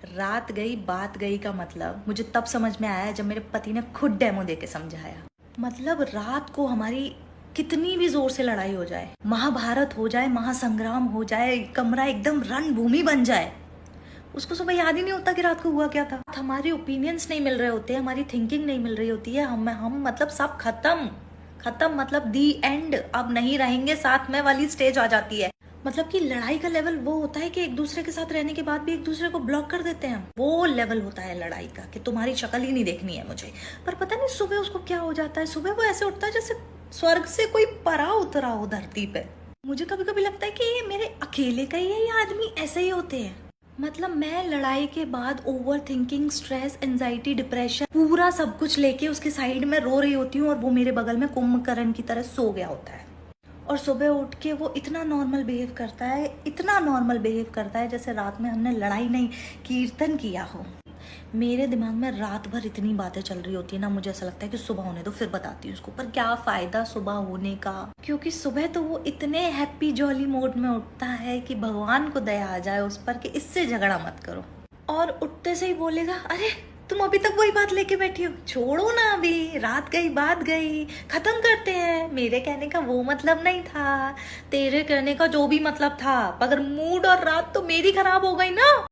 रात गई बात गई का मतलब मुझे तब समझ में आया जब मेरे पति ने खुद डेमो दे के समझाया। मतलब रात को हमारी कितनी भी जोर से लड़ाई हो जाए, महाभारत हो जाए, महासंग्राम हो जाए, कमरा एकदम रणभूमि बन जाए, उसको सुबह याद ही नहीं होता कि रात को हुआ क्या था। हमारे ओपिनियंस नहीं मिल रहे होते, हमारी थिंकिंग नहीं मिल रही होती है, हम मतलब सब खत्म खत्म, मतलब दी एंड, अब नहीं रहेंगे साथ में वाली स्टेज आ जाती है। मतलब कि लड़ाई का लेवल वो होता है कि एक दूसरे के साथ रहने के बाद भी एक दूसरे को ब्लॉक कर देते हैं। वो लेवल होता है लड़ाई का कि तुम्हारी शक्ल ही नहीं देखनी है मुझे। पर पता नहीं सुबह उसको क्या हो जाता है, सुबह वो ऐसे उठता है जैसे स्वर्ग से कोई परा उतरा हो धरती पे। मुझे कभी कभी लगता है कि ये मेरे अकेले का ही है, ये आदमी ऐसे ही होते हैं। मतलब मैं लड़ाई के बाद over thinking, stress, anxiety, depression, पूरा सब कुछ लेके उसके साइड में रो रही होती हूँ और वो मेरे बगल में कुंभकर्ण की तरह सो गया होता है। और सुबह उठ के वो इतना नॉर्मल बिहेव करता है, इतना नॉर्मल बिहेव करता है जैसे रात में हमने लड़ाई नहीं, कीर्तन किया हो। मेरे दिमाग में रात भर इतनी बातें चल रही होती है ना, मुझे ऐसा लगता है कि सुबह होने दो फिर बताती हूँ उसको। पर क्या फायदा सुबह होने का, क्योंकि सुबह तो वो इतने हैप्पी जॉली मोड में उठता है कि भगवान को दया आ जाए उस पर कि इससे झगड़ा मत करो। और उठते से ही बोलेगा, अरे तुम अभी तक वही बात लेके बैठी हो, छोड़ो ना, अभी रात गई बात गई, खत्म करते हैं। मेरे कहने का वो मतलब नहीं था, तेरे कहने का जो भी मतलब था, मगर मूड और रात तो मेरी खराब हो गई ना।